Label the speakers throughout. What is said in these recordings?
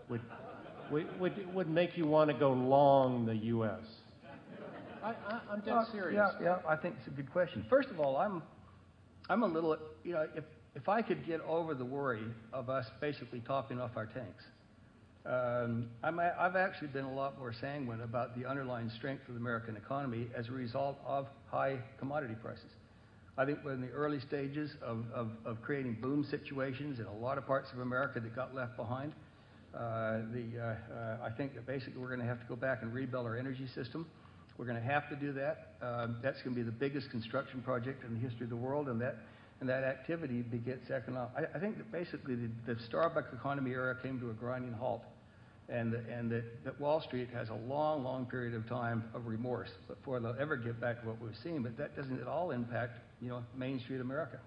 Speaker 1: would make you want to go long the U.S.? I'm dead serious.
Speaker 2: Yeah, I think it's a good question. First of all, I'm a little, if I could get over the worry of us basically topping off our tanks. I've actually been a lot more sanguine about the underlying strength of the American economy as a result of high commodity prices. I think we're in the early stages of creating boom situations in a lot of parts of America that got left behind. I think that basically we're going to have to go back and rebuild our energy system. We're going to have to do that. That's going to be the biggest construction project in the history of the world, and that activity begets economic. I think that basically the Starbucks economy era came to a grinding halt, and that Wall Street has a long, long period of time of remorse before they'll ever get back to what we've seen. But that doesn't at all impact, Main Street America.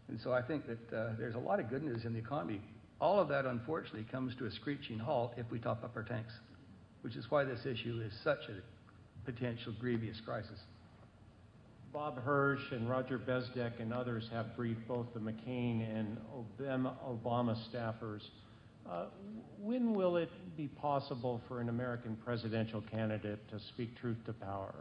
Speaker 2: And so I think that there's a lot of good news in the economy. All of that, unfortunately, comes to a screeching halt if we top up our tanks, which is why this issue is such a potential grievous crisis.
Speaker 1: Bob Hirsch and Roger Bezdek and others have briefed both the McCain and Obama staffers. When will it be possible for an American presidential candidate to speak truth to power?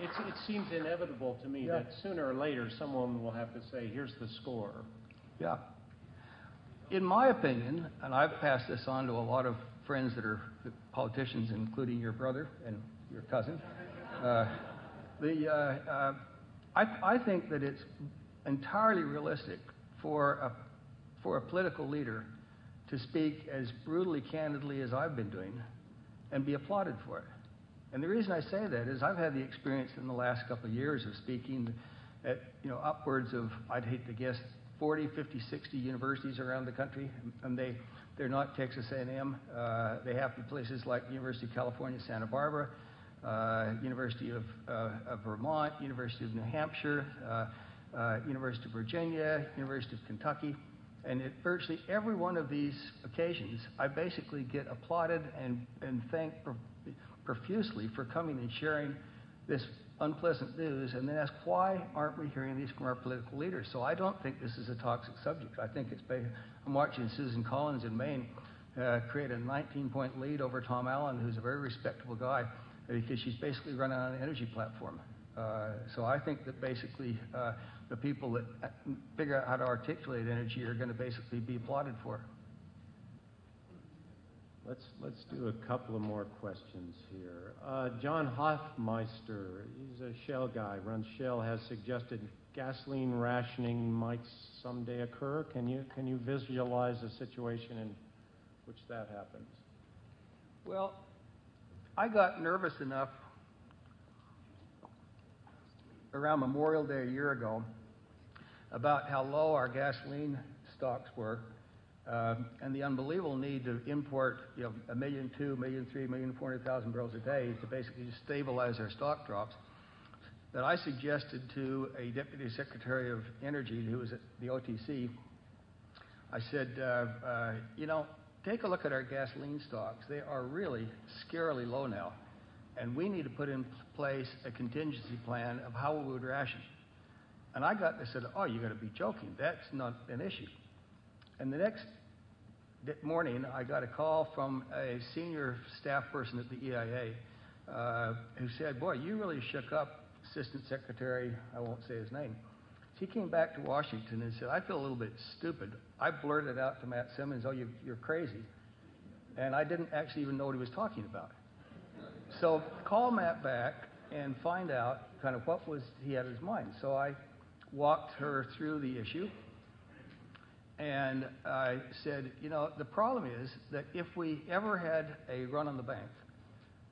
Speaker 1: It seems inevitable to me that sooner or later someone will have to say, here's the score.
Speaker 2: Yeah. In my opinion, and I've passed this on to a lot of friends that are politicians, including your brother and your cousin, I think that it's entirely realistic for a political leader to speak as brutally candidly as I've been doing and be applauded for it. And the reason I say that is I've had the experience in the last couple of years of speaking at upwards of, I'd hate to guess, 40, 50, 60 universities around the country, and they're not Texas A&M. They have places like University of California, Santa Barbara, University of Vermont, University of New Hampshire, University of Virginia, University of Kentucky. And at virtually every one of these occasions, I basically get applauded and thanked profusely for coming and sharing this unpleasant news, and then ask, why aren't we hearing these from our political leaders? So I don't think this is a toxic subject. I think it's I'm watching Susan Collins in Maine create a 19-point lead over Tom Allen, who's a very respectable guy, because she's basically running on an energy platform. So I think that basically the people that figure out how to articulate energy are going to basically be applauded for it.
Speaker 1: Let's do a couple of more questions here. John Hoffmeister, he's a Shell guy, runs Shell, has suggested gasoline rationing might someday occur. Can you visualize a situation in which that happens?
Speaker 2: Well, I got nervous enough around Memorial Day a year ago about how low our gasoline stocks were. And the unbelievable need to import, 1.2 million, 1.3 million, 400,000 barrels a day to basically just stabilize our stock drops, that I suggested to a Deputy Secretary of Energy who was at the OTC. I said, take a look at our gasoline stocks. They are really scarily low now, and we need to put in place a contingency plan of how we would ration. And I said, oh, you got to be joking. That's not an issue. And the next morning, I got a call from a senior staff person at the EIA who said, boy, you really shook up Assistant Secretary, I won't say his name. He came back to Washington and said, I feel a little bit stupid. I blurted out to Matt Simmons, oh, you're crazy. And I didn't actually even know what he was talking about. So call Matt back and find out kind of what he had in his mind. So I walked her through the issue. And I said, the problem is that if we ever had a run on the bank,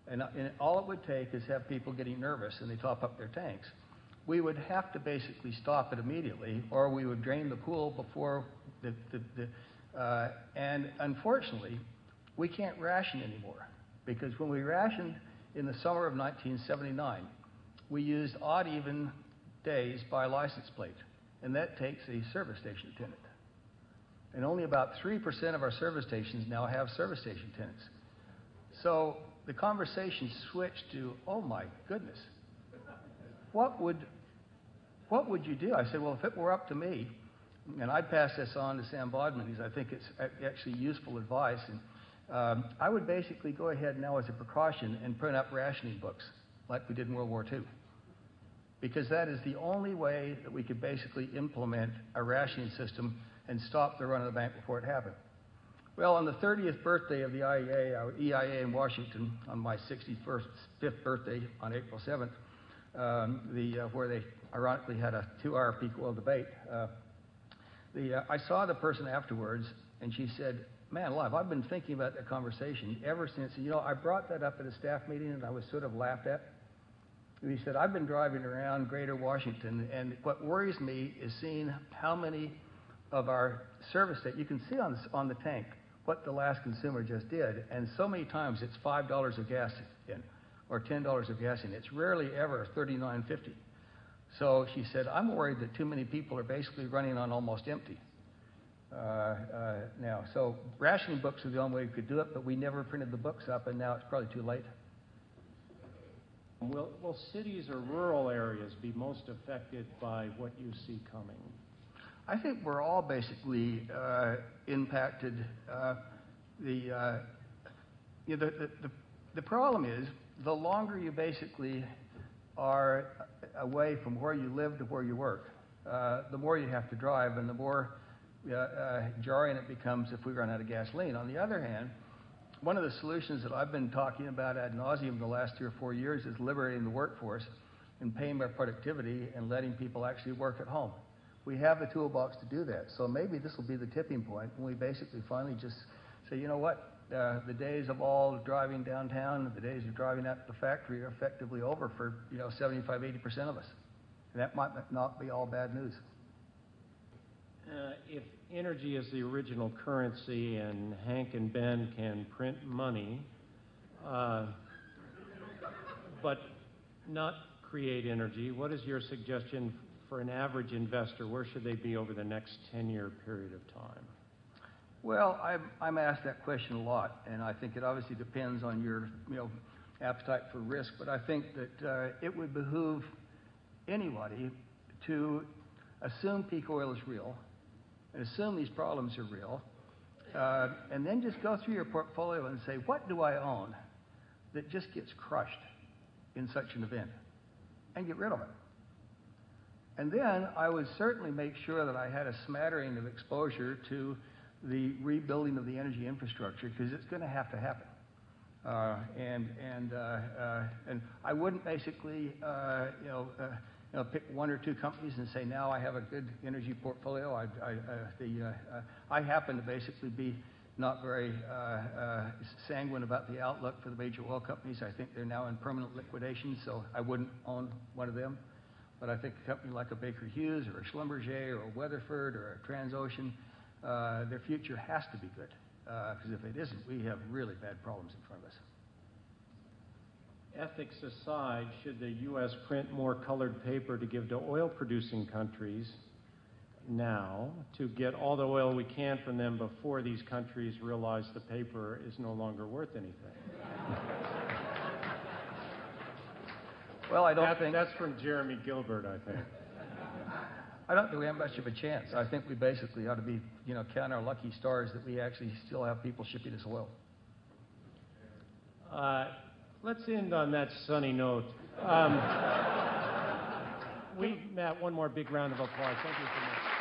Speaker 2: and all it would take is have people getting nervous and they top up their tanks, we would have to basically stop it immediately, or we would drain the pool before and unfortunately, we can't ration anymore, because when we rationed in the summer of 1979, we used odd-even days by license plate, and that takes a service station attendant. And only about 3% of our service stations now have service station attendants. So the conversation switched to, oh my goodness, what would you do? I said, well, if it were up to me, And I'd pass this on to Sam Bodman because I think it's actually useful advice. And I would basically go ahead now as a precaution and print up rationing books like we did in World War II. Because that is the only way that we could basically implement a rationing system and stop the run of the bank before it happened. Well, on the 30th birthday of the EIA in Washington, on my 65th birthday on April 7th, where they ironically had a 2-hour peak oil debate, I saw the person afterwards, and she said, "Man alive, I've been thinking about that conversation ever since. You know, I brought that up at a staff meeting, and I was sort of laughed at." And he said, "I've been driving around Greater Washington, and what worries me is seeing how many of our service that you can see on the tank what the last consumer just did, and so many times it's $5 of gas in or $10 of gas in. It's rarely ever $39.50. So she said, "I'm worried that too many people are basically running on almost empty now." So rationing books are the only way we could do it, but we never printed the books up, and now it's probably too late.
Speaker 1: Will cities or rural areas be most affected by what you see coming?
Speaker 2: I think we're all basically impacted. The problem is the longer you basically are away from where you live to where you work, the more you have to drive, and the more jarring it becomes if we run out of gasoline. On the other hand, one of the solutions that I've been talking about ad nauseum the last 3 or 4 years is liberating the workforce and paying by productivity and letting people actually work at home. We have the toolbox to do that. So maybe this will be the tipping point when we basically finally just say, you know what, the days of all driving downtown, the days of driving out to the factory are effectively over for 75, 80% of us. And that might not be all bad news.
Speaker 1: If energy is the original currency and Hank and Ben can print money, but not create energy, what is your suggestion for an average investor? Where should they be over the next 10-year period of time?
Speaker 2: Well, I'm asked that question a lot, and I think it obviously depends on your appetite for risk, but I think that it would behoove anybody to assume peak oil is real and assume these problems are real, and then just go through your portfolio and say, what do I own that just gets crushed in such an event, and get rid of it. And then I would certainly make sure that I had a smattering of exposure to the rebuilding of the energy infrastructure, because it's going to have to happen. And I wouldn't basically pick 1 or 2 companies and say, now I have a good energy portfolio. I happen to basically be not very sanguine about the outlook for the major oil companies. I think they're now in permanent liquidation, so I wouldn't own one of them. But I think a company like a Baker Hughes or a Schlumberger or a Weatherford or a Transocean, their future has to be good. Because if it isn't, we have really bad problems in front of us.
Speaker 1: Ethics aside, should the U.S. print more colored paper to give to oil-producing countries now to get all the oil we can from them before these countries realize the paper is no longer worth anything?
Speaker 2: Well, I don't think...
Speaker 1: That's from Jeremy Gilbert, I think.
Speaker 2: I don't think we have much of a chance. I think we basically ought to be, count our lucky stars that we actually still have people shipping us oil.
Speaker 1: Let's end on that sunny note. Matt, one more big round of applause. Thank you so much.